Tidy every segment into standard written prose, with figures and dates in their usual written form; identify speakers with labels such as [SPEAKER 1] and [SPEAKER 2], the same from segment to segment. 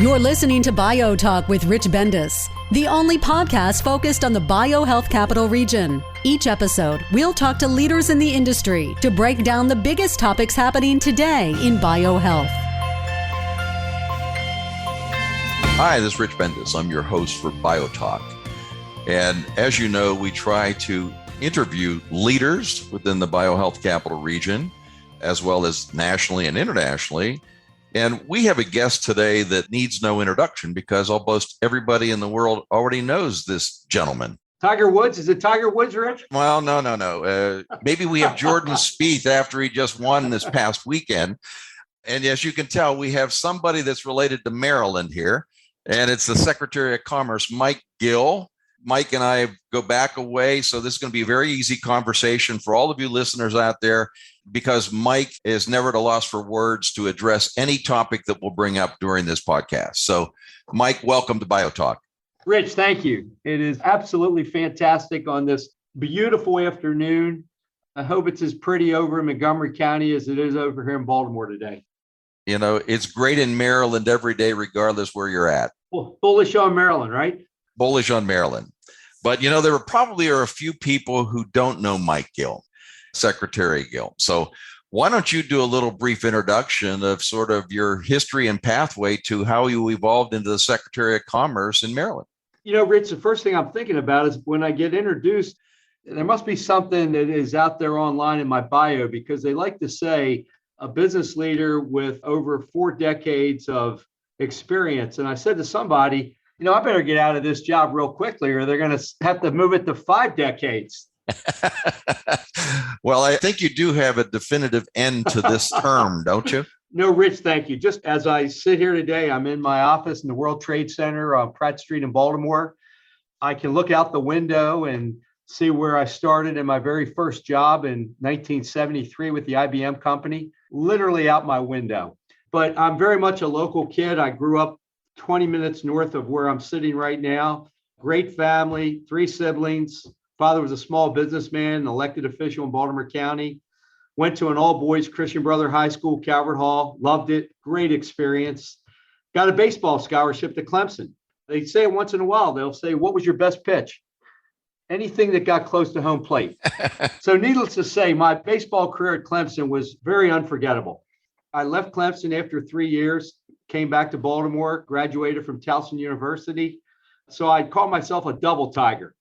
[SPEAKER 1] You're listening to BioTalk with Rich Bendis, the only podcast focused on the biohealth capital region. Each episode, we'll talk to leaders in the industry to break down the biggest topics happening today in biohealth.
[SPEAKER 2] Hi, this is Rich Bendis. I'm your host for BioTalk. And as you know, we try to interview leaders within the biohealth capital region, as well as nationally and internationally. And we have a guest today that needs no introduction because almost everybody in the world already knows this gentleman.
[SPEAKER 3] Tiger Woods? Is it Tiger Woods, Rich?
[SPEAKER 2] Well, no. Maybe we have Jordan Spieth after he just won this past weekend. And as you can tell, we have somebody that's related to Maryland here. And it's the Secretary of Commerce, Mike Gill. Mike and I go back a way, so this is going to be a very easy conversation for all of you listeners out there, because Mike is never at a loss for words to address any topic that we'll bring up during this podcast. So, Mike, welcome to BioTalk.
[SPEAKER 3] Rich, thank you. It is absolutely fantastic on this beautiful afternoon. I hope it's as pretty over in Montgomery County as it is over here in Baltimore today.
[SPEAKER 2] You know, it's great in Maryland every day, regardless where you're at.
[SPEAKER 3] Well, bullish on Maryland, right?
[SPEAKER 2] Bullish on Maryland. But, you know, there probably are a few people who don't know Mike Gill, Secretary Gill. So why don't you do a little brief introduction of sort of your history and pathway to how you evolved into the Secretary of Commerce in Maryland?
[SPEAKER 3] You know, Rich, the first thing I'm thinking about is when I get introduced, there must be something that is out there online in my bio, because they like to say a business leader with over 4 decades of experience. And I said to somebody, you know, I better get out of this job real quickly or they're going to have to move it to 5 decades.
[SPEAKER 2] Well, I think you do have a definitive end to this term, don't you?
[SPEAKER 3] No, Rich, thank you. Just as I sit here today, I'm in my office in the World Trade Center on Pratt Street in Baltimore. I can look out the window and see where I started in my very first job in 1973 with the IBM company, literally out my window. But I'm very much a local kid. I grew up 20 minutes north of where I'm sitting right now. Great family, 3 siblings. Father was a small businessman, an elected official in Baltimore County. Went to an all-boys Christian Brother High School, Calvert Hall. Loved it. Great experience. Got a baseball scholarship to Clemson. They say it once in a while. They'll say, what was your best pitch? Anything that got close to home plate. So needless to say, my baseball career at Clemson was very unforgettable. I left Clemson after 3 years, came back to Baltimore, graduated from Towson University. So I call myself a double tiger.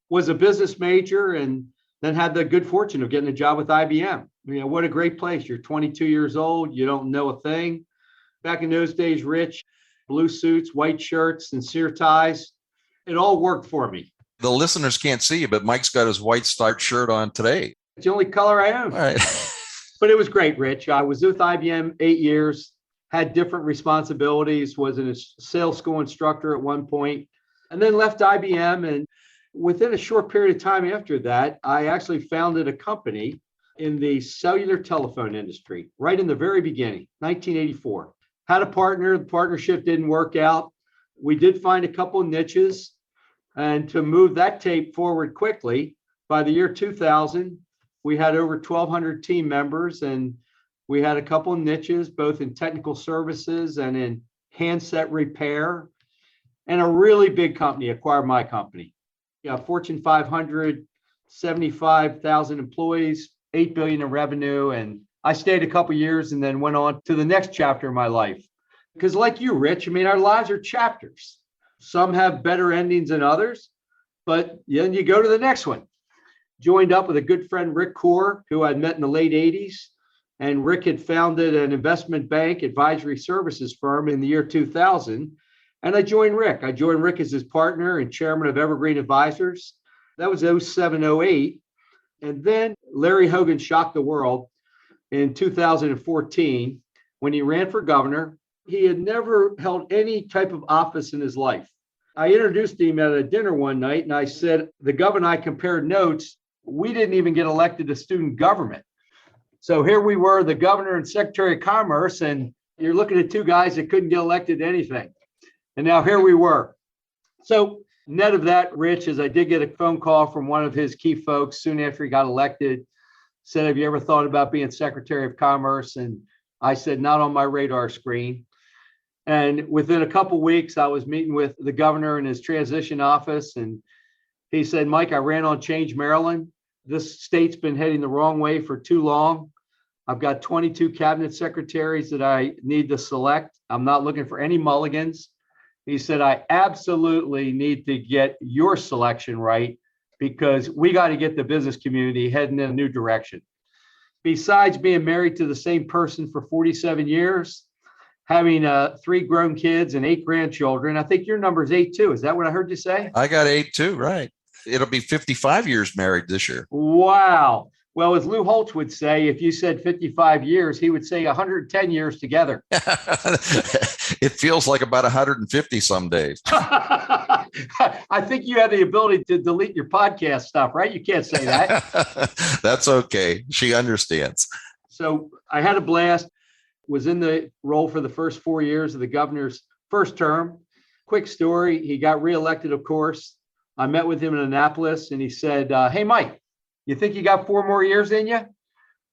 [SPEAKER 3] Was a business major and then had the good fortune of getting a job with IBM. You know, what a great place. You're 22 years old. You don't know a thing. Back in those days, Rich, blue suits, white shirts, sincere ties. It all worked for me.
[SPEAKER 2] The listeners can't see you, but Mike's got his white striped shirt on today.
[SPEAKER 3] It's the only color I own.
[SPEAKER 2] All right.
[SPEAKER 3] But it was great, Rich. I was with IBM 8 years, had different responsibilities, was a sales school instructor at one point, and then left IBM. And within a short period of time after that, I actually founded a company in the cellular telephone industry, right in the very beginning, 1984. Had a partner. The partnership didn't work out. We did find a couple of niches. And to move that tape forward quickly, by the year 2000, we had over 1,200 team members, and we had a couple of niches, both in technical services and in handset repair. And a really big company acquired my company. Yeah, Fortune 500, 75,000 employees, $8 billion in revenue. And I stayed a couple of years and then went on to the next chapter of my life. Because like you, Rich, I mean, our lives are chapters. Some have better endings than others, but then you go to the next one. Joined up with a good friend, Rick Core, who I'd met in the late 80s. And Rick had founded an investment bank advisory services firm in the year 2000. And I joined Rick. I joined Rick as his partner and chairman of Evergreen Advisors. That was 07, 08. And then Larry Hogan shocked the world in 2014 when he ran for governor. He had never held any type of office in his life. I introduced him at a dinner one night and I said, the governor and I compared notes. We didn't even get elected to student government. So here we were, the governor and Secretary of Commerce, and you're looking at 2 guys that couldn't get elected to anything. And now here we were. So net of that, Rich, is I did get a phone call from one of his key folks soon after he got elected, said, have you ever thought about being Secretary of Commerce? And I said, not on my radar screen. And within a couple of weeks, I was meeting with the governor in his transition office. And he said, Mike, I ran on Change Maryland. This state's been heading the wrong way for too long. I've got 22 cabinet secretaries that I need to select. I'm not looking for any mulligans. He said, I absolutely need to get your selection right because we got to get the business community heading in a new direction. Besides being married to the same person for 47 years, having 3 grown kids and 8 grandchildren, I think your number is 8 too. Is that what I heard you say?
[SPEAKER 2] I got 8 too, right. It'll be 55 years married this year.
[SPEAKER 3] Wow. Well, as Lou Holtz would say, if you said 55 years, he would say 110 years together.
[SPEAKER 2] It feels like about 150 some days.
[SPEAKER 3] I think you have the ability to delete your podcast stuff, right? You can't say that.
[SPEAKER 2] That's okay. She understands.
[SPEAKER 3] So I had a blast, was in the role for the first 4 years of the governor's first term. Quick story. He got reelected, of course. I met with him in Annapolis and he said, hey, Mike, you think you got 4 more years in you?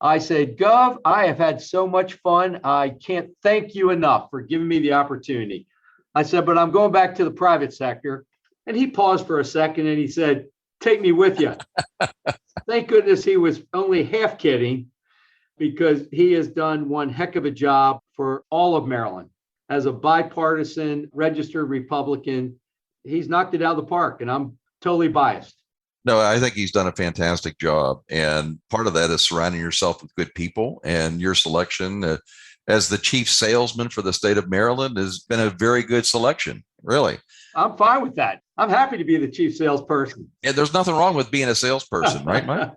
[SPEAKER 3] I said, Gov, I have had so much fun. I can't thank you enough for giving me the opportunity. I said, but I'm going back to the private sector. And he paused for a second and he said, take me with you. Thank goodness he was only half kidding because he has done one heck of a job for all of Maryland. As a bipartisan registered Republican, he's knocked it out of the park and I'm totally biased.
[SPEAKER 2] No, I think he's done a fantastic job. And part of that is surrounding yourself with good people, and your selection as the chief salesman for the state of Maryland has been a very good selection, really.
[SPEAKER 3] I'm fine with that. I'm happy to be the chief salesperson.
[SPEAKER 2] Yeah, there's nothing wrong with being a salesperson, right, Mike?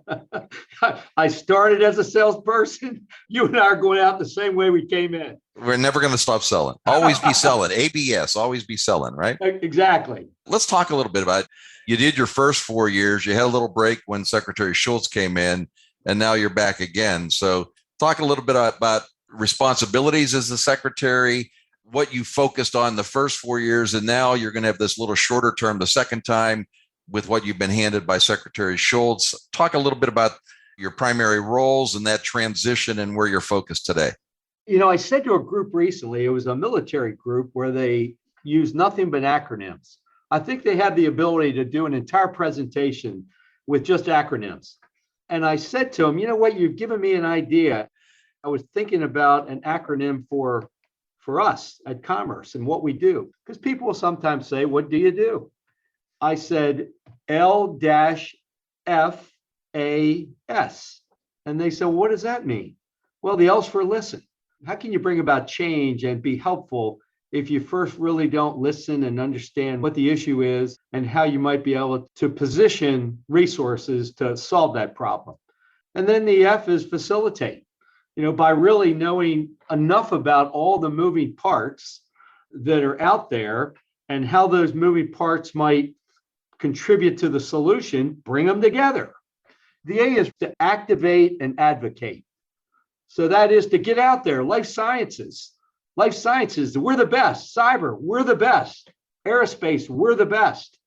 [SPEAKER 3] I started as a salesperson. You and I are going out the same way we came in.
[SPEAKER 2] We're never going to stop selling. Always be selling. ABS, always be selling, right?
[SPEAKER 3] Exactly.
[SPEAKER 2] Let's talk a little bit about, you did your first 4 years. You had a little break when Secretary Schultz came in, and now you're back again. So talk a little bit about responsibilities as the secretary, what you focused on the first 4 years, and now you're going to have this little shorter term the second time with what you've been handed by Secretary Schultz. Talk a little bit about your primary roles and that transition and where you're focused today.
[SPEAKER 3] You know, I said to a group recently, it was a military group where they use nothing but acronyms. I think they have the ability to do an entire presentation with just acronyms. And I said to them, you know what, you've given me an idea. I was thinking about an acronym for us at Commerce and what we do. Because people will sometimes say, what do you do? I said L-FAS. And they said, what does that mean? Well, the L's for listen. How can you bring about change and be helpful if you first really don't listen and understand what the issue is and how you might be able to position resources to solve that problem? And then the F is facilitate. You know, by really knowing enough about all the moving parts that are out there and how those moving parts might contribute to the solution, bring them together. The A is to activate and advocate. So that is to get out there. Life sciences, we're the best. Cyber, we're the best. Aerospace, we're the best.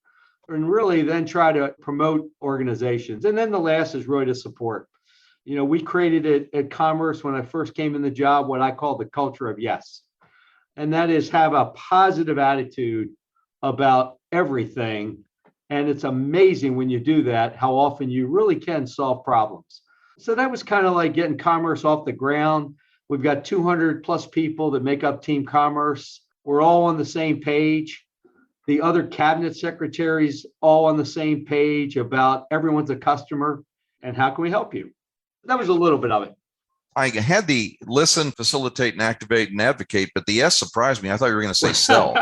[SPEAKER 3] And really then try to promote organizations. And then the last is really to support. You know, we created it at Commerce when I first came in the job, what I call the culture of yes. And that is have a positive attitude about everything. And it's amazing when you do that, how often you really can solve problems. So that was kind of like getting Commerce off the ground. We've got 200 plus people that make up Team Commerce. We're all on the same page. The other cabinet secretaries all on the same page about everyone's a customer and how can we help you? That was a little bit of it.
[SPEAKER 2] I had the listen, facilitate, and activate and advocate, but the S surprised me. I thought you were going to say sell,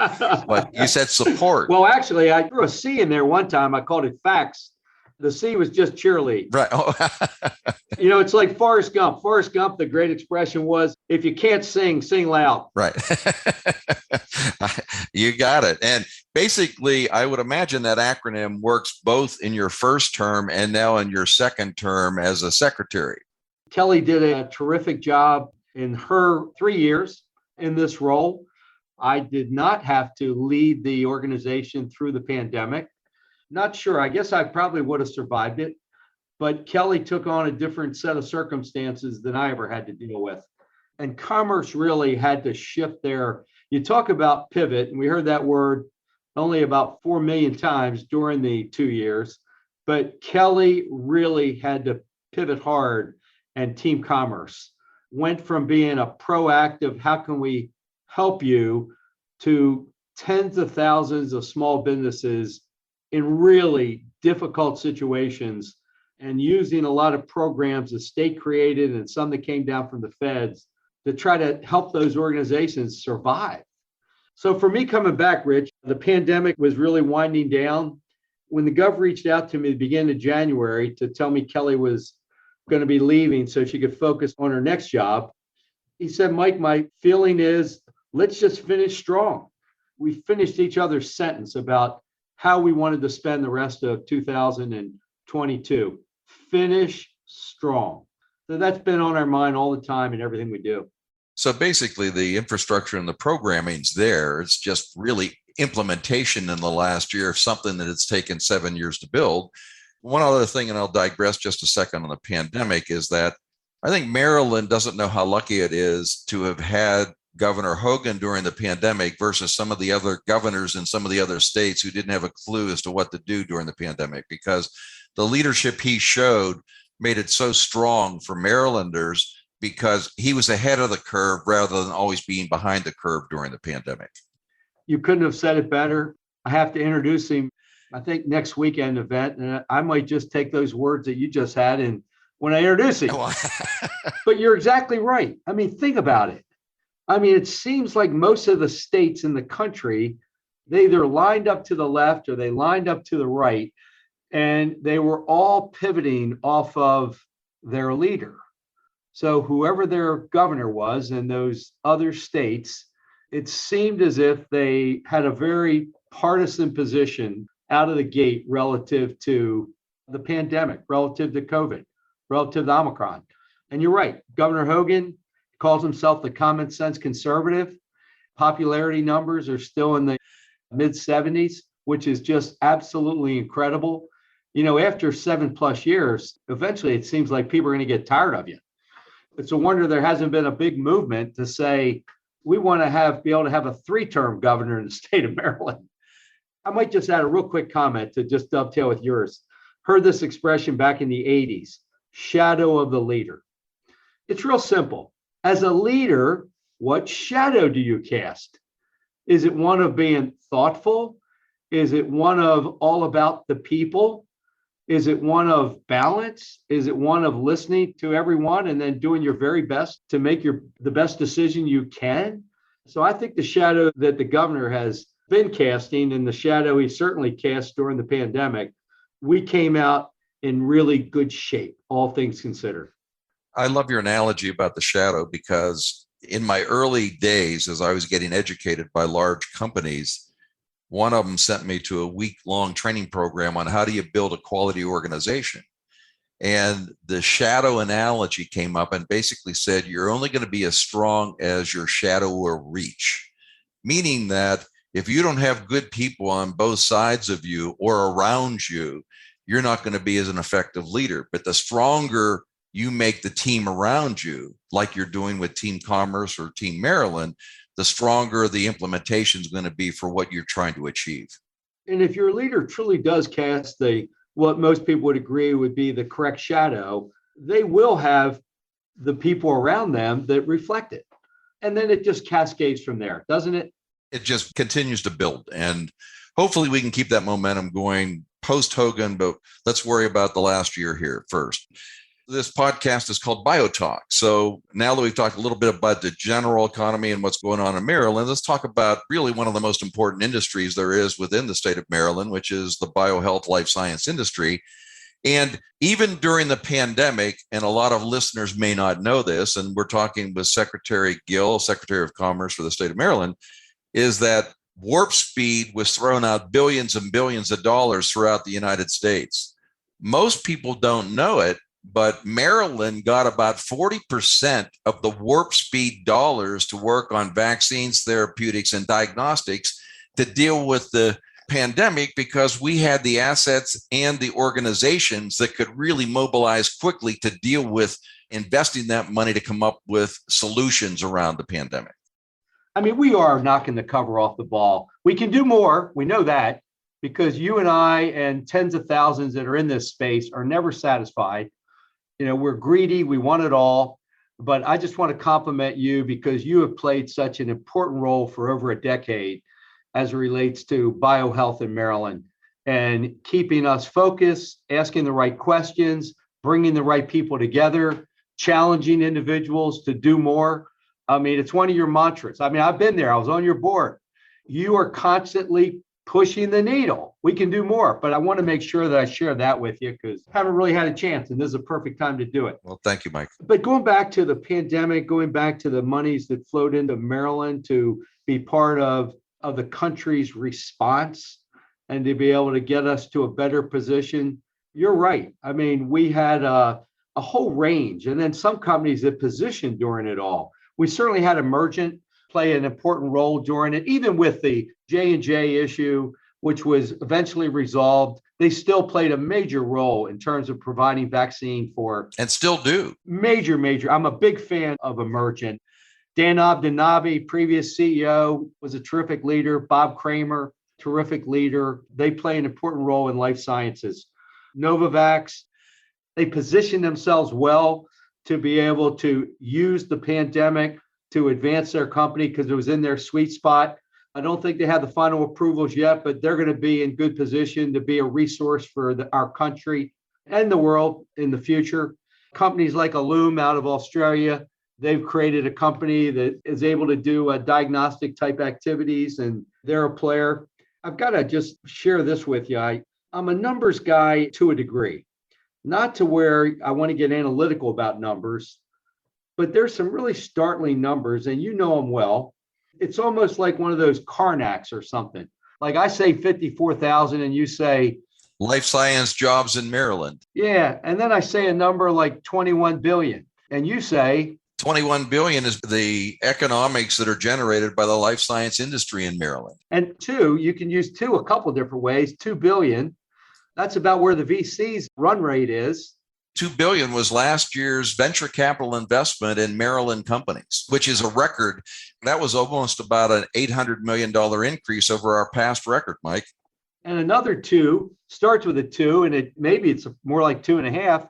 [SPEAKER 2] but you said support.
[SPEAKER 3] Well, actually, I threw a C in there one time. I called it facts. The C was just cheerlead.
[SPEAKER 2] Right. Oh.
[SPEAKER 3] You know, it's like Forrest Gump. Forrest Gump, the great expression was, if you can't sing, sing loud.
[SPEAKER 2] Right. You got it. And basically, I would imagine that acronym works both in your first term and now in your second term as a secretary.
[SPEAKER 3] Kelly did a terrific job in her 3 years in this role. I did not have to lead the organization through the pandemic. Not sure. I guess I probably would have survived it. But Kelly took on a different set of circumstances than I ever had to deal with. And Commerce really had to shift their, You talk about pivot, and we heard that word only about 4 million times during the 2 years, but Kelly really had to pivot hard, and Team Commerce went from being a proactive, how can we help you, to tens of thousands of small businesses in really difficult situations, and using a lot of programs the state created and some that came down from the feds to try to help those organizations survive. So for me coming back, Rich, the pandemic was really winding down. When the gov reached out to me at the beginning of January to tell me Kelly was going to be leaving so she could focus on her next job, he said, Mike, my feeling is let's just finish strong. We finished each other's sentence about how we wanted to spend the rest of 2022. Finish strong. So that's been on our mind all the time in everything we do.
[SPEAKER 2] So basically the infrastructure and the programming's there. It's just really implementation in the last year of something that it's taken 7 years to build. One other thing, and I'll digress just a second on the pandemic, is that I think Maryland doesn't know how lucky it is to have had Governor Hogan during the pandemic versus some of the other governors in some of the other states who didn't have a clue as to what to do during the pandemic, because the leadership he showed made it so strong for Marylanders because he was ahead of the curve rather than always being behind the curve during the pandemic.
[SPEAKER 3] You couldn't have said it better. I have to introduce him, I think, next weekend event, and I might just take those words that you just had and when I introduce him. But you're exactly right. I mean, think about it. I mean, it seems like most of the states in the country, they either lined up to the left or they lined up to the right, and they were all pivoting off of their leader. So whoever their governor was in those other states, it seemed as if they had a very partisan position out of the gate relative to the pandemic, relative to COVID, relative to Omicron. And you're right, Governor Hogan calls himself the common sense conservative. Popularity numbers are still in the mid 70s, which is just absolutely incredible. You know, after 7+ years, eventually it seems like people are going to get tired of you. It's a wonder there hasn't been a big movement to say, we want to be able to have a 3-term governor in the state of Maryland. I might just add a real quick comment to just dovetail with yours. Heard this expression back in the 80s, shadow of the leader. It's real simple. As a leader, what shadow do you cast? Is it one of being thoughtful? Is it one of all about the people? Is it one of balance? Is it one of listening to everyone and then doing your very best to make the best decision you can? So I think the shadow that the governor has been casting, and the shadow he certainly cast during the pandemic, we came out in really good shape, all things considered.
[SPEAKER 2] I love your analogy about the shadow, because in my early days, as I was getting educated by large companies, one of them sent me to a week-long training program on how do you build a quality organization. And the shadow analogy came up and basically said, you're only going to be as strong as your shadow will reach. Meaning that if you don't have good people on both sides of you or around you, you're not going to be as an effective leader. But the stronger you make the team around you, like you're doing with Team Commerce or Team Maryland, the stronger the implementation is going to be for what you're trying to achieve.
[SPEAKER 3] And if your leader truly does cast what most people would agree would be the correct shadow, they will have the people around them that reflect it. And then it just cascades from there, doesn't it?
[SPEAKER 2] It just continues to build. And hopefully we can keep that momentum going post Hogan, but let's worry about the last year here first. This podcast is called BioTalk. So now that we've talked a little bit about the general economy and what's going on in Maryland, let's talk about really one of the most important industries there is within the state of Maryland, which is the biohealth life science industry. And even during the pandemic, and a lot of listeners may not know this, and we're talking with Secretary Gill, Secretary of Commerce for the state of Maryland, is that warp speed was throwing out billions and billions of dollars throughout the United States. Most people don't know it, but Maryland got about 40% of the warp speed dollars to work on vaccines, therapeutics, and diagnostics to deal with the pandemic, because we had the assets and the organizations that could really mobilize quickly to deal with investing that money to come up with solutions around the pandemic.
[SPEAKER 3] I mean, we are knocking the cover off the ball. We can do more. We know that because you and I and tens of thousands that are in this space are never satisfied. We're greedy. We want it all. But I just want to compliment you because you have played such an important role for over a decade as it relates to biohealth in Maryland and keeping us focused, asking the right questions, bringing the right people together, challenging individuals to do more. I mean, it's one of your mantras. I mean, I've been there. I was on your board. You are constantly pushing the needle. We can do more, but I want to make sure that I share that with you because I haven't really had a chance, and this is a perfect time to do it.
[SPEAKER 2] Well, thank you, Mike.
[SPEAKER 3] But going back to the pandemic, going back to the monies that flowed into Maryland to be part of the country's response and to be able to get us to a better position, you're right. I mean, we had a whole range, and then some companies that positioned during it all. We certainly had Emergent play an important role during it, even with the J&J issue, which was eventually resolved. They still played a major role in terms of providing vaccine for.
[SPEAKER 2] And still do.
[SPEAKER 3] Major. I'm a big fan of Emergent. Dan Abdenabi, previous CEO, was a terrific leader. Bob Kramer, terrific leader. They play an important role in life sciences. Novavax, they positioned themselves well to be able to use the pandemic to advance their company because it was in their sweet spot. I don't think they have the final approvals yet, but they're going to be in good position to be a resource for our country and the world in the future. Companies like Illum out of Australia, they've created a company that is able to do diagnostic type activities, and they're a player. I've got to just share this with you. I'm a numbers guy to a degree, not to where I want to get analytical about numbers, but there's some really startling numbers, and you know them well. It's almost like one of those Karnaks or something. Like I say 54,000 and you say
[SPEAKER 2] life science jobs in Maryland.
[SPEAKER 3] Yeah. And then I say a number like 21 billion and you say
[SPEAKER 2] 21 billion is the economics that are generated by the life science industry in Maryland.
[SPEAKER 3] And you can use a couple of different ways. 2 billion. That's about where the VC's run rate is.
[SPEAKER 2] 2 billion was last year's venture capital investment in Maryland companies, which is a record. That was almost about an $800 million increase over our past record, Mike.
[SPEAKER 3] And another 2 starts with a 2, and maybe it's more like 2.5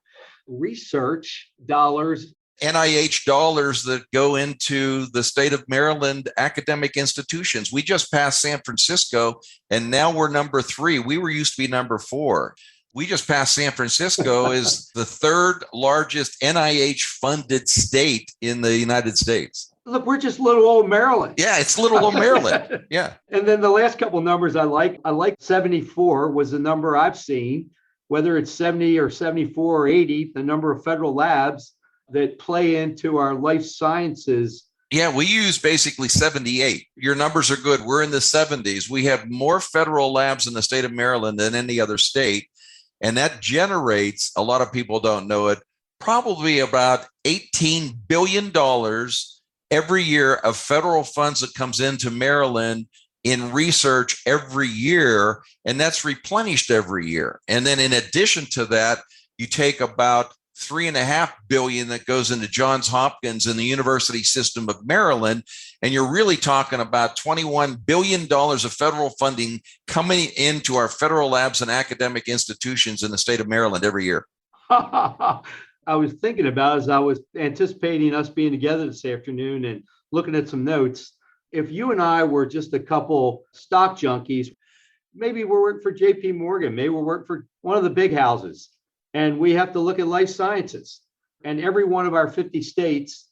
[SPEAKER 3] research dollars.
[SPEAKER 2] NIH dollars that go into the state of Maryland academic institutions. We just passed San Francisco, and now we're number 3. We used to be number 4. We just passed San Francisco is the 3rd largest NIH funded state in the United States.
[SPEAKER 3] Look, we're just little old Maryland.
[SPEAKER 2] Yeah, it's little old Maryland. Yeah.
[SPEAKER 3] And then the last couple of numbers I like 74 was the number I've seen, whether it's 70 or 74 or 80, the number of federal labs that play into our life sciences.
[SPEAKER 2] Yeah, we use basically 78. Your numbers are good. We're in the 70s. We have more federal labs in the state of Maryland than any other state. And that generates, a lot of people don't know it, probably about $18 billion every year of federal funds that comes into Maryland in research every year. And that's replenished every year. And then in addition to that, you take about $3.5 billion that goes into Johns Hopkins and the University System of Maryland. And you're really talking about $21 billion of federal funding coming into our federal labs and academic institutions in the state of Maryland every year.
[SPEAKER 3] I was thinking about as I was anticipating us being together this afternoon and looking at some notes. If you and I were just a couple stock junkies, maybe we're working for JP Morgan, maybe we're working for one of the big houses. And we have to look at life sciences. And every one of our 50 states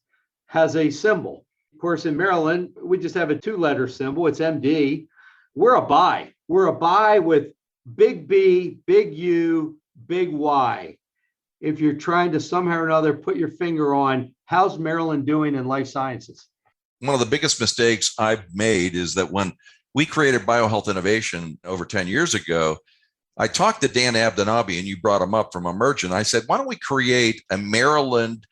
[SPEAKER 3] has a symbol. Of course, in Maryland, we just have a 2-letter symbol. It's MD. We're a buy. We're a buy with big B, big U, big Y. If you're trying to somehow or another put your finger on how's Maryland doing in life sciences.
[SPEAKER 2] One of the biggest mistakes I've made is that when we created Biohealth Innovation over 10 years ago, I talked to Dan Abdenabi, and you brought him up from Emergent. I said, why don't we create a Maryland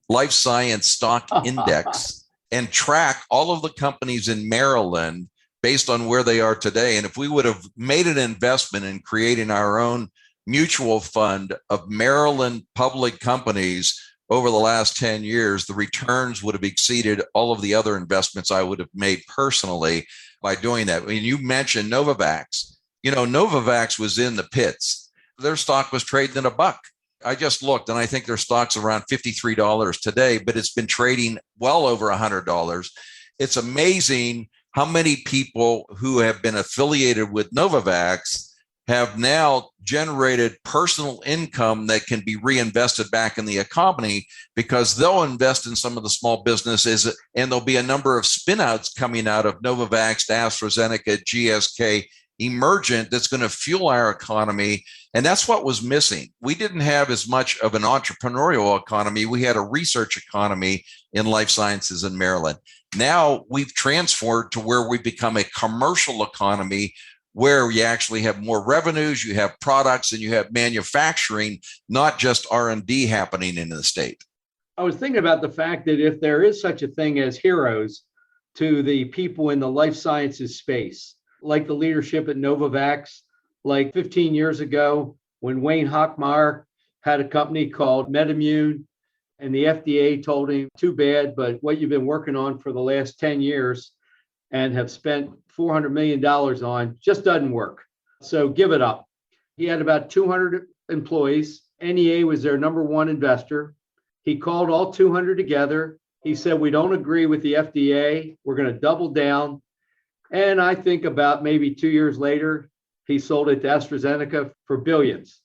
[SPEAKER 2] life science stock index and track all of the companies in Maryland based on where they are today? And if we would have made an investment in creating our own mutual fund of Maryland public companies, over the last 10 years, the returns would have exceeded all of the other investments I would have made personally by doing that. I mean, you mentioned Novavax. Novavax was in the pits. Their stock was trading at $1. I just looked, and I think their stock's around $53 today, but it's been trading well over $100. It's amazing how many people who have been affiliated with Novavax have now generated personal income that can be reinvested back in the economy, because they'll invest in some of the small businesses, and there'll be a number of spinouts coming out of Novavax, AstraZeneca, GSK, Emergent, that's going to fuel our economy. And that's what was missing. We didn't have as much of an entrepreneurial economy. We had a research economy in life sciences in Maryland. Now we've transferred to where we become a commercial economy, where you actually have more revenues, you have products, and you have manufacturing, not just R&D happening in the state.
[SPEAKER 3] I was thinking about the fact that if there is such a thing as heroes to the people in the life sciences space, like the leadership at Novavax, like 15 years ago when Wayne Hochmeyer had a company called MedImmune, and the FDA told him, too bad, but what you've been working on for the last 10 years and have spent $400 million on just doesn't work. So give it up. He had about 200 employees. NEA was their number one investor. He called all 200 together. He said, we don't agree with the FDA. We're going to double down. And I think about maybe 2 years later, he sold it to AstraZeneca for billions.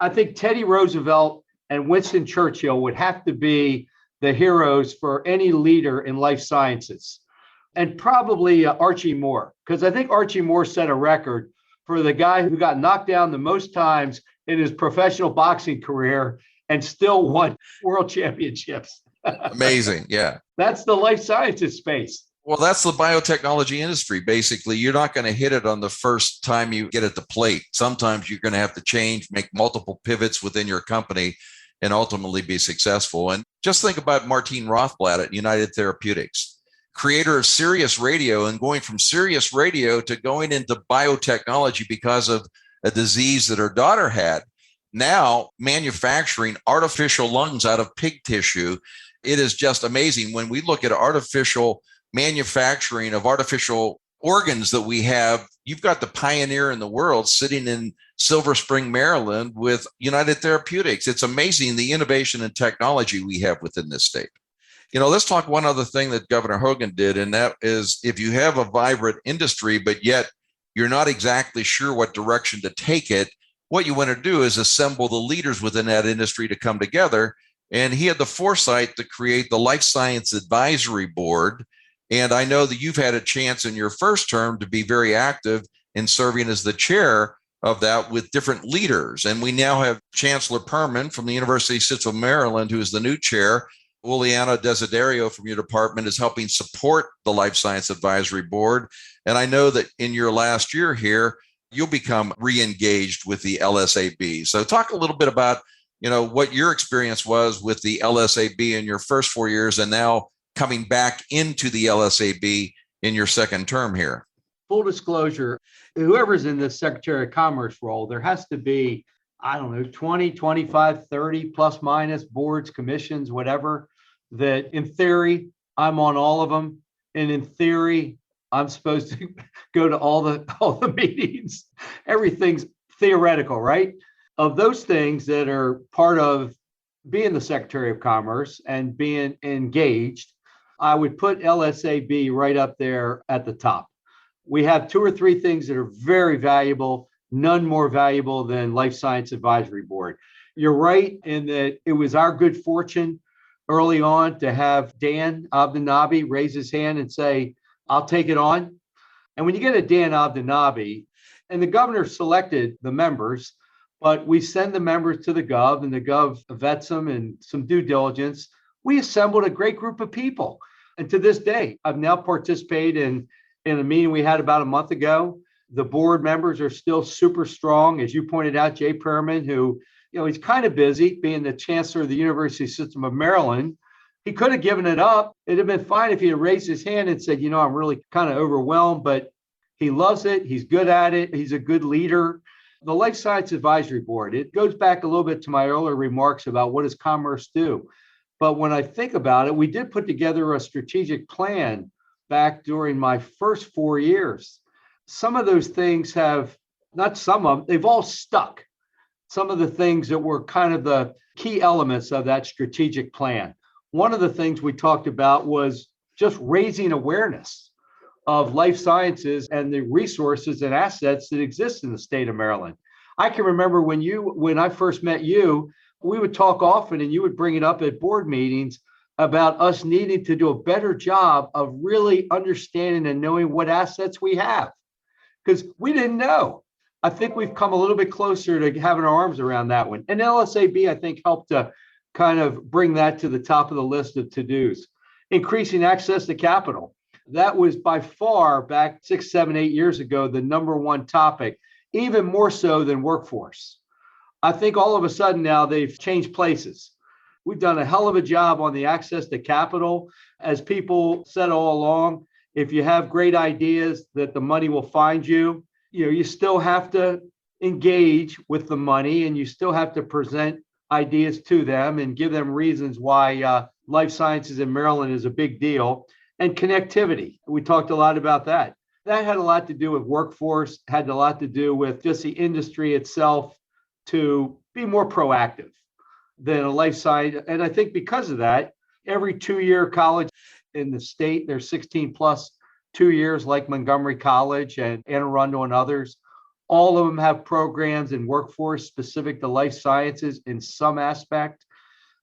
[SPEAKER 3] I think Teddy Roosevelt and Winston Churchill would have to be the heroes for any leader in life sciences. And probably Archie Moore, because I think Archie Moore set a record for the guy who got knocked down the most times in his professional boxing career and still won world championships.
[SPEAKER 2] Amazing. Yeah.
[SPEAKER 3] That's the life sciences space.
[SPEAKER 2] Well, that's the biotechnology industry. Basically, you're not going to hit it on the first time you get at the plate. Sometimes you're going to have to change, make multiple pivots within your company, and ultimately be successful. And just think about Martine Rothblatt at United Therapeutics, creator of Sirius Radio, and going from Sirius Radio to going into biotechnology because of a disease that her daughter had. Now manufacturing artificial lungs out of pig tissue. It is just amazing when we look at artificial manufacturing of artificial organs that we have. You've got the pioneer in the world sitting in Silver Spring, Maryland with United Therapeutics. It's amazing the innovation and technology we have within this state. Let's talk one other thing that Governor Hogan did, and that is if you have a vibrant industry, but yet you're not exactly sure what direction to take it, what you want to do is assemble the leaders within that industry to come together. And he had the foresight to create the Life Science Advisory Board. And I know that you've had a chance in your first term to be very active in serving as the chair of that with different leaders. And we now have Chancellor Perman from the University of Maryland, who is the new chair. Juliana Desiderio from your department is helping support the Life Science Advisory Board. And I know that in your last year here, you'll become re-engaged with the LSAB. So talk a little bit about, what your experience was with the LSAB in your first 4 years and now coming back into the LSAB in your second term here.
[SPEAKER 3] Full disclosure, whoever's in this Secretary of Commerce role, there has to be, 20, 25, 30 plus minus boards, commissions, whatever, that in theory, I'm on all of them. And in theory, I'm supposed to go to all the meetings. Everything's theoretical, right? Of those things that are part of being the Secretary of Commerce and being engaged, I would put LSAB right up there at the top. We have 2 or 3 things that are very valuable, none more valuable than Life Science Advisory Board. You're right in that it was our good fortune early on to have Dan Abdenabi raise his hand and say, I'll take it on. And when you get a Dan Abdenabi, and the governor selected the members, but we send the members to the Gov, and the Gov vets them and some due diligence. We assembled a great group of people. And to this day, I've now participated in a meeting we had about a month ago. The board members are still super strong. As you pointed out, Jay Perman, who, he's kind of busy being the chancellor of the University System of Maryland. He could have given it up. It'd have been fine if he had raised his hand and said, I'm really kind of overwhelmed, but he loves it. He's good at it. He's a good leader. The Life Science Advisory Board, it goes back a little bit to my earlier remarks about what does commerce do. But when I think about it, we did put together a strategic plan back during my first 4 years. Some of those things have, not some of them, they've all stuck. Some of the things that were kind of the key elements of that strategic plan. One of the things we talked about was just raising awareness of life sciences and the resources and assets that exist in the state of Maryland. I can remember when I first met you, we would talk often and you would bring it up at board meetings about us needing to do a better job of really understanding and knowing what assets we have, because we didn't know. I think we've come a little bit closer to having our arms around that one. And LSAB, I think, helped to kind of bring that to the top of the list of to-dos. Increasing access to capital. That was by far back 6, 7, 8 years ago, the number one topic, even more so than workforce. I think all of a sudden now they've changed places. We've done a hell of a job on the access to capital. As people said all along, if you have great ideas, that the money will find you. You still have to engage with the money and you still have to present ideas to them and give them reasons why life sciences in Maryland is a big deal. And connectivity. We talked a lot about that. That had a lot to do with workforce, had a lot to do with just the industry itself to be more proactive than a life science. And I think because of that, every 2-year college in the state, there's 16 plus 2 years like Montgomery College and Anne Arundel and others. All of them have programs in workforce specific to life sciences in some aspect.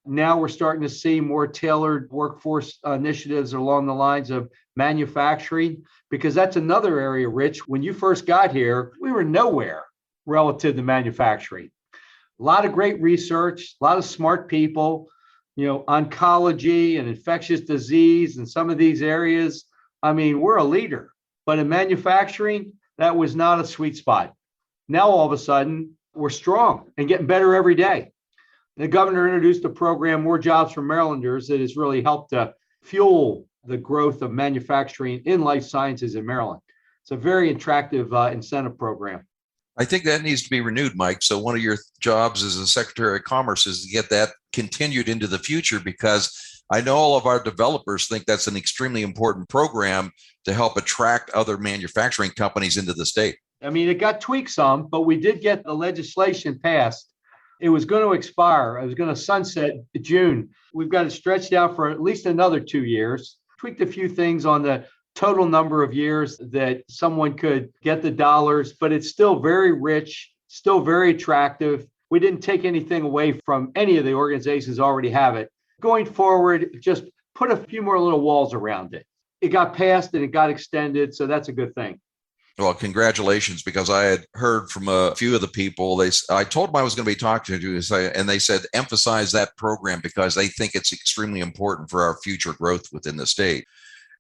[SPEAKER 3] Now we're starting to see more tailored workforce initiatives along the lines of manufacturing, because that's another area, Rich. When you first got here, we were nowhere relative to manufacturing. A lot of great research, a lot of smart people, oncology and infectious disease and some of these areas. I mean, we're a leader, but in manufacturing, that was not a sweet spot. Now, all of a sudden, we're strong and getting better every day. The governor introduced a program, More Jobs for Marylanders, that has really helped to fuel the growth of manufacturing in life sciences in Maryland. It's a very attractive incentive program.
[SPEAKER 2] I think that needs to be renewed, Mike. So one of your jobs as a Secretary of Commerce is to get that continued into the future, because I know all of our developers think that's an extremely important program to help attract other manufacturing companies into the state.
[SPEAKER 3] I mean, it got tweaked some, but we did get the legislation passed. It was going to expire. It was going to sunset in June. We've got it stretched out for at least another 2 years. Tweaked a few things on the total number of years that someone could get the dollars, but it's still very rich, still very attractive. We didn't take anything away from any of the organizations already have it. Going forward, just put a few more little walls around it. It got passed and it got extended, so that's a good thing.
[SPEAKER 2] Well, congratulations, because I had heard from a few of the people. I told them I was going to be talking to you, and they said emphasize that program because they think it's extremely important for our future growth within the state.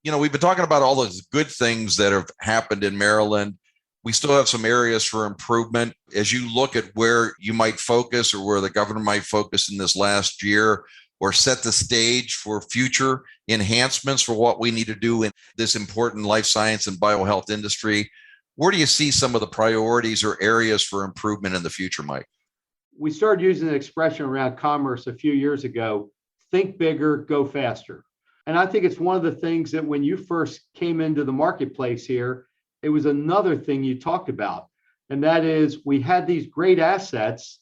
[SPEAKER 2] We've been talking about all those good things that have happened in Maryland. We still have some areas for improvement. As you look at where you might focus or where the governor might focus in this last year, or set the stage for future enhancements for what we need to do in this important life science and biohealth industry, where do you see some of the priorities or areas for improvement in the future, Mike?
[SPEAKER 3] We started using an expression around commerce a few years ago, think bigger, go faster. And I think it's one of the things that when you first came into the marketplace here, it was another thing you talked about. And that is we had these great assets,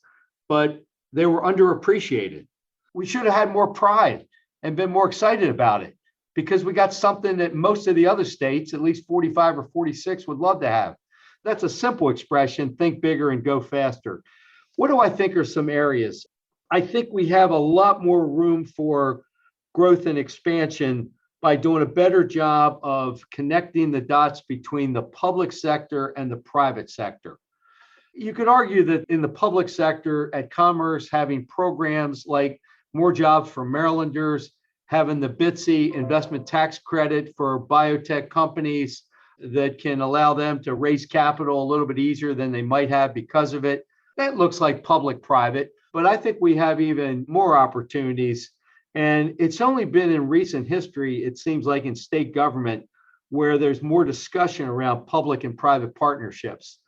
[SPEAKER 3] but they were underappreciated. We should have had more pride and been more excited about it, because we got something that most of the other states, at least 45 or 46, would love to have. That's a simple expression, think bigger and go faster. What do I think are some areas? I think we have a lot more room for growth and expansion by doing a better job of connecting the dots between the public sector and the private sector. You could argue that in the public sector at Commerce, having programs like More Jobs for Marylanders, having the BITSI investment tax credit for biotech companies that can allow them to raise capital a little bit easier than they might have because of it. That looks like public-private, but I think we have even more opportunities. And it's only been in recent history, it seems like in state government, where there's more discussion around public and private partnerships.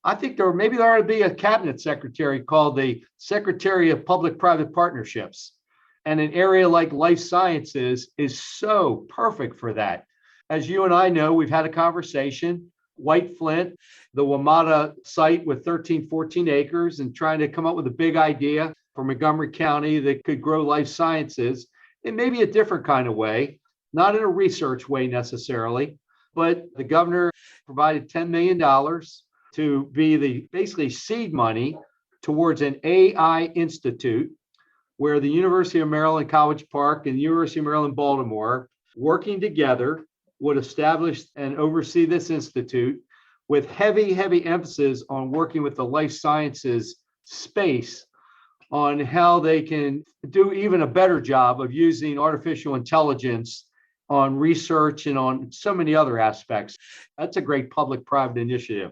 [SPEAKER 3] I think there ought to be a cabinet secretary called the Secretary of Public-Private Partnerships. And an area like life sciences is so perfect for that. As you and I know, we've had a conversation, White Flint, the WMATA site with 13, 14 acres, and trying to come up with a big idea for Montgomery County that could grow life sciences in maybe a different kind of way, not in a research way necessarily, but the governor provided $10 million to be the basically seed money towards an AI institute where the University of Maryland College Park and the University of Maryland Baltimore, working together, would establish and oversee this institute with heavy, heavy emphasis on working with the life sciences space on how they can do even a better job of using artificial intelligence on research and on so many other aspects. That's a great public-private initiative.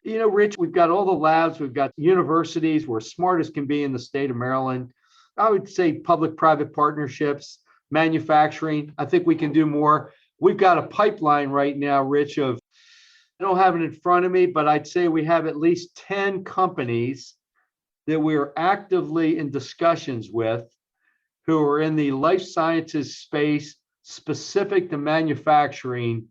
[SPEAKER 3] You know, Rich, we've got all the labs, we've got universities, we're smart as can be in the state of Maryland. I would say public-private partnerships, manufacturing. I think we can do more. We've got a pipeline right now, Rich, of, I don't have it in front of me, but I'd say we have at least 10 companies that we are actively in discussions with who are in the life sciences space specific to manufacturing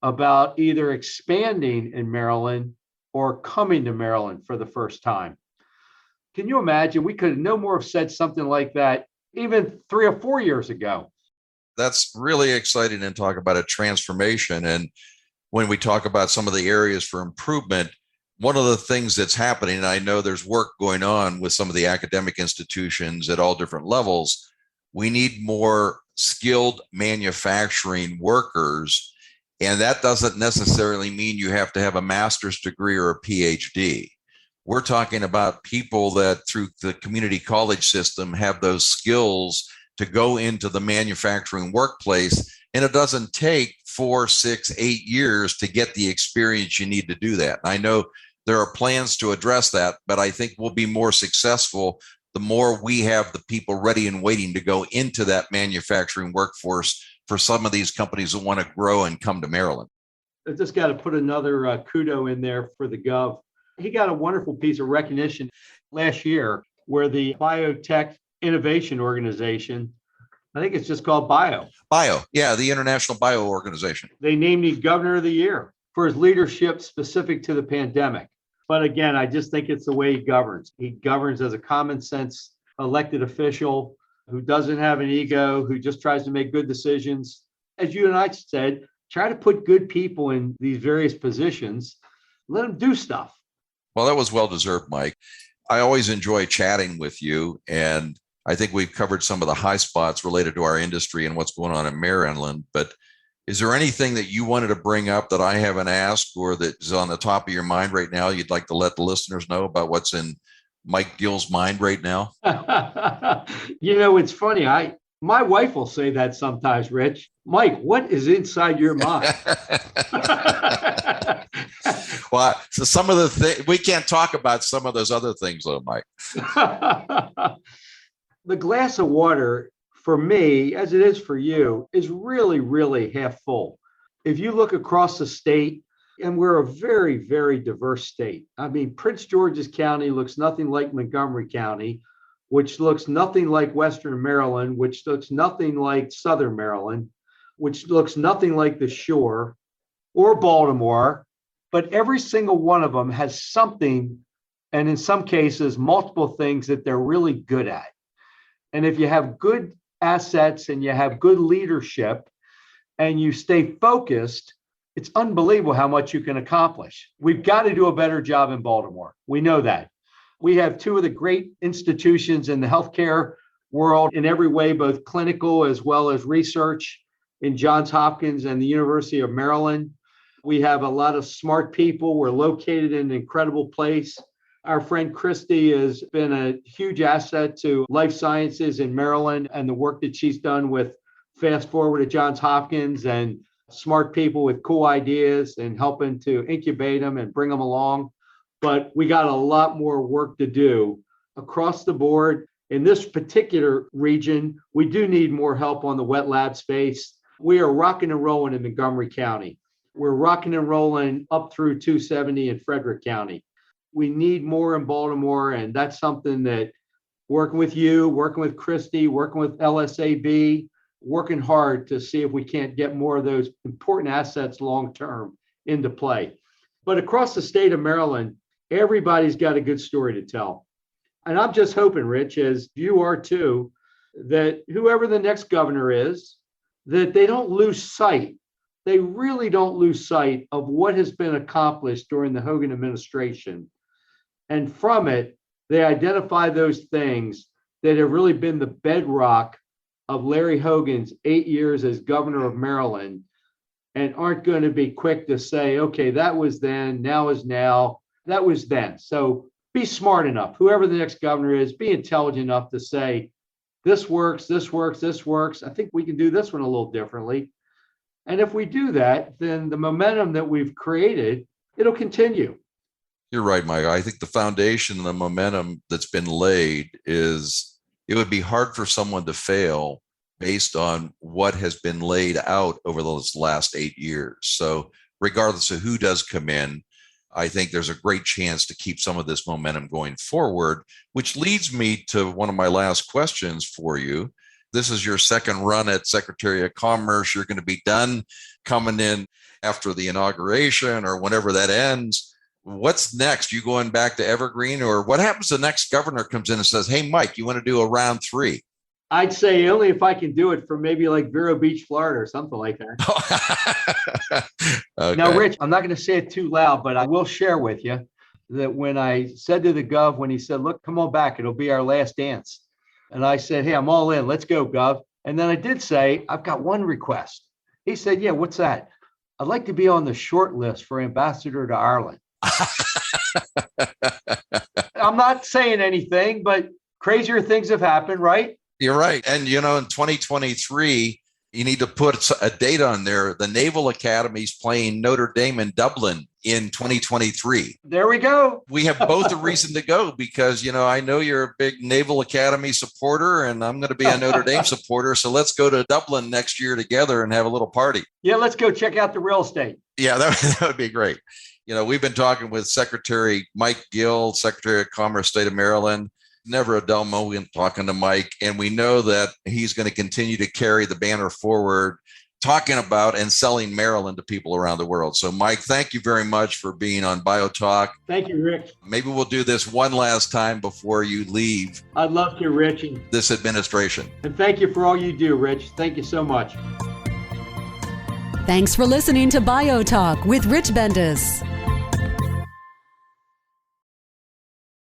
[SPEAKER 3] about either expanding in Maryland or coming to Maryland for the first time. Can you imagine? We could no more have said something like that even 3 or 4 years ago.
[SPEAKER 2] That's really exciting and talk about a transformation. And when we talk about some of the areas for improvement, one of the things that's happening, and I know there's work going on with some of the academic institutions at all different levels, we need more skilled manufacturing workers. And that doesn't necessarily mean you have to have a master's degree or a PhD. We're talking about people that through the community college system have those skills to go into the manufacturing workplace. And it doesn't take 4, 6, 8 years to get the experience you need to do that. I know there are plans to address that, but I think we'll be more successful the more we have the people ready and waiting to go into that manufacturing workforce for some of these companies that want to grow and come to Maryland.
[SPEAKER 3] I just got to put another kudo in there for the Gov. He got a wonderful piece of recognition last year where the Biotech Innovation Organization, I think it's just called Bio,
[SPEAKER 2] yeah, the International Bio Organization.
[SPEAKER 3] They named him Governor of the Year for his leadership specific to the pandemic. But again, I just think it's the way he governs. He governs as a common sense elected official who doesn't have an ego, who just tries to make good decisions. As you and I said, try to put good people in these various positions, let them do stuff.
[SPEAKER 2] Well, that was well-deserved, Mike. I always enjoy chatting with you, and I think we've covered some of the high spots related to our industry and what's going on in Maryland. But is there anything that you wanted to bring up that I haven't asked or that is on the top of your mind right now you'd like to let the listeners know about what's in Mike Gill's mind right now?
[SPEAKER 3] You know, it's funny. My wife will say that sometimes, Rich. Mike, what is inside your mind?
[SPEAKER 2] Well, so some of the things, we can't talk about some of those other things though, Mike.
[SPEAKER 3] The glass of water for me, as it is for you, is really, really half full. If you look across the state, and we're a very, very diverse state. I mean, Prince George's County looks nothing like Montgomery County, which looks nothing like Western Maryland, which looks nothing like Southern Maryland, which looks nothing like the Shore or Baltimore. But every single one of them has something, and in some cases, multiple things that they're really good at. And if you have good assets and you have good leadership and you stay focused, it's unbelievable how much you can accomplish. We've got to do a better job in Baltimore. We know that. We have two of the great institutions in the healthcare world in every way, both clinical as well as research, in Johns Hopkins and the University of Maryland. We have a lot of smart people. We're located in an incredible place. Our friend Christy has been a huge asset to life sciences in Maryland and the work that she's done with Fast Forward at Johns Hopkins and smart people with cool ideas and helping to incubate them and bring them along. But we got a lot more work to do across the board. In this particular region, we do need more help on the wet lab space. We are rocking and rolling in Montgomery County. We're rocking and rolling up through 270 in Frederick County. We need more in Baltimore, and that's something that working with you, working with Christy, working with LSAB, working hard to see if we can't get more of those important assets long-term into play. But across the state of Maryland, everybody's got a good story to tell. And I'm just hoping, Rich, as you are too, that whoever the next governor is, that they don't lose sight. They really don't lose sight of what has been accomplished during the Hogan administration. And from it, they identify those things that have really been the bedrock of Larry Hogan's 8 years as governor of Maryland, and aren't going to be quick to say, okay, that was then, now is now, that was then. So be smart enough, whoever the next governor is, be intelligent enough to say, this works, this works, this works. I think we can do this one a little differently. And if we do that, then the momentum that we've created, it'll continue.
[SPEAKER 2] You're right, Mike. I think the foundation and the momentum that's been laid is, it would be hard for someone to fail based on what has been laid out over those last 8 years. So regardless of who does come in, I think there's a great chance to keep some of this momentum going forward, which leads me to one of my last questions for you. This is your second run at Secretary of Commerce. You're going to be done coming in after the inauguration or whenever that ends. What's next? You going back to Evergreen, or what happens the next governor comes in and says, hey, Mike, you want to do a round 3?
[SPEAKER 3] I'd say only if I can do it from maybe like Vero Beach, Florida or something like that.
[SPEAKER 2] Okay.
[SPEAKER 3] Now, Rich, I'm not going to say it too loud, but I will share with you that when I said to the Gov, when he said, look, come on back, it'll be our last dance. And I said, hey, I'm all in. Let's go, Gov. And then I did say, I've got one request. He said, yeah, what's that? I'd like to be on the short list for ambassador to Ireland. I'm not saying anything, but crazier things have happened, right?
[SPEAKER 2] You're right. And, in 2023, you need to put a date on there. The Naval Academy's playing Notre Dame in Dublin in 2023.
[SPEAKER 3] There we go.
[SPEAKER 2] We have both a reason to go because, I know you're a big Naval Academy supporter and I'm going to be a Notre Dame supporter. So let's go to Dublin next year together and have a little party.
[SPEAKER 3] Yeah, let's go check out the real estate.
[SPEAKER 2] Yeah, that would be great. We've been talking with Secretary Mike Gill, Secretary of Commerce, State of Maryland. Never a dull moment talking to Mike. And we know that he's going to continue to carry the banner forward, talking about and selling Maryland to people around the world. So, Mike, thank you very much for being on BioTalk.
[SPEAKER 3] Thank you, Rich.
[SPEAKER 2] Maybe we'll do this one last time before you leave.
[SPEAKER 3] I'd love to, Rich.
[SPEAKER 2] This administration.
[SPEAKER 3] And thank you for all you do, Rich. Thank you so much.
[SPEAKER 1] Thanks for listening to BioTalk with Rich Bendis.